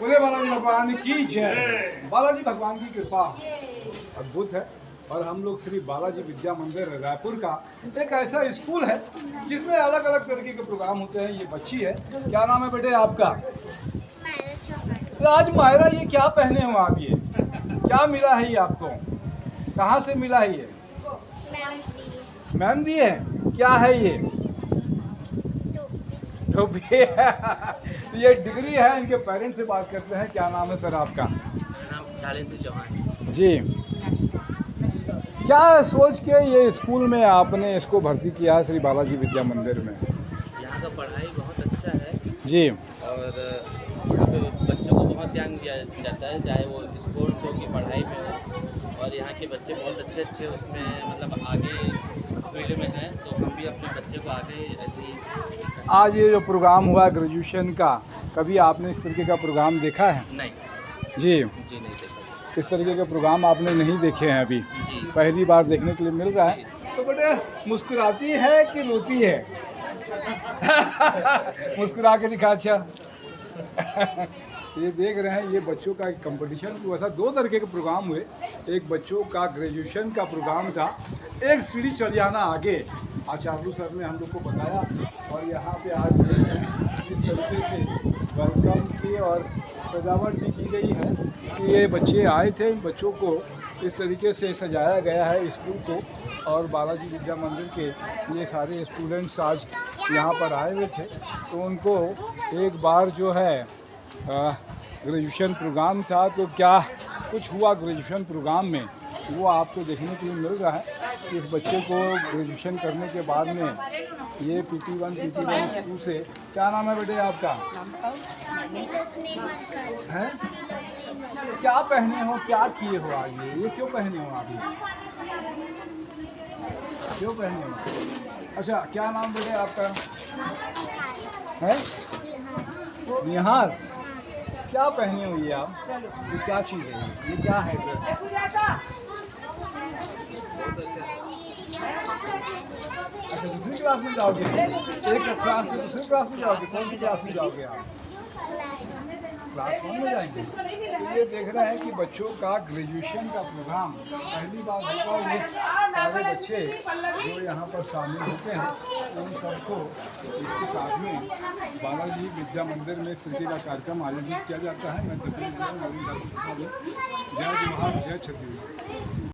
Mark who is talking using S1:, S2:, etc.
S1: बोले बालाजी भगवान की जय। बालाजी भगवान की कृपा अद्भुत है। और हम लोग श्री बालाजी विद्या मंदिर रायपुर का एक ऐसा स्कूल है जिसमें अलग अलग तरीके के प्रोग्राम होते हैं। ये बच्ची है, क्या नाम है बेटे आपका? तो आज मायरा ये क्या पहने हो आप? ये क्या मिला है ये आपको? कहाँ से मिला है ये? मेहंदी है। क्या है ये? टोपी है। ये डिग्री है। इनके पेरेंट्स से बात करते हैं। क्या नाम है सर आपका?
S2: चौहान
S1: जी। क्या सोच के ये स्कूल में आपने इसको भर्ती किया श्री बालाजी विद्या मंदिर में?
S2: यहाँ का पढ़ाई बहुत अच्छा है
S1: जी।
S2: और यहाँ पे बच्चों को बहुत ध्यान दिया जाता है, चाहे वो स्पोर्ट्स हो की पढ़ाई में हो। और यहाँ के बच्चे बहुत अच्छे अच्छे उसमें मतलब आगे फील्ड में हैं, तो हम भी अपने बच्चे को आगे ऐसे ही।
S1: आज ये जो प्रोग्राम हुआ ग्रेजुएशन का, कभी आपने इस तरीके का प्रोग्राम देखा है?
S2: नहीं
S1: जी।
S2: नहीं देखा।
S1: इस तरीके के प्रोग्राम आपने नहीं देखे हैं अभी?
S2: जी
S1: पहली बार देखने के लिए मिल रहा है। तो बेटे मुस्कुराती है कि रोती है? मुस्कुरा के दिखा। अच्छा। ये देख रहे हैं, ये बच्चों का एक कंपटीशन हुआ था। दो तरीके के प्रोग्राम हुए। एक बच्चों का ग्रेजुएशन का प्रोग्राम था, एक सीढ़ी चढ़ जाना आगे। आचार्य सर ने हम लोग को बताया और यहाँ पे आज इस तरीके से वेलकम की और सजावट भी की गई है कि ये बच्चे आए थे। इन बच्चों को इस तरीके से सजाया गया है स्कूल को। और बालाजी विद्या मंदिर के ये सारे स्टूडेंट्स आज यहाँ पर आए हुए थे, तो उनको एक बार जो है ग्रेजुएशन प्रोग्राम था, तो क्या कुछ हुआ ग्रेजुएशन प्रोग्राम में वो आपको देखने के लिए मिल रहा है। इस बच्चे को ग्रेजुएशन करने के बाद में ये PT1 स्कूल से, क्या नाम है बेटे आपका? हैं? क्या पहने हो, क्या किए हो आज? ये क्यों पहने हो आप? ये क्यों पहने हो? अच्छा, क्या नाम बेटे आपका है? निहार। क्या पहने हो ये आप? ये क्या चीज़ है? ये क्या है? अच्छा, दूसरी क्लास में जाओगे? एक क्लास से दूसरी क्लास में जाओगे? कौन सी क्लास में जाओगे आप? क्लास 1 में जाएंगे। तो ये देख रहे हैं कि बच्चों का ग्रेजुएशन का प्रोग्राम पहली बार होगा। ये सारे बच्चे जो यहाँ पर शामिल होते हैं उन सबको इसके साथ में बालाजी विद्या मंदिर में इस तरीके का कार्यक्रम आयोजित किया जाता है। मैं जय जवाहर जय छत्तीसगढ़।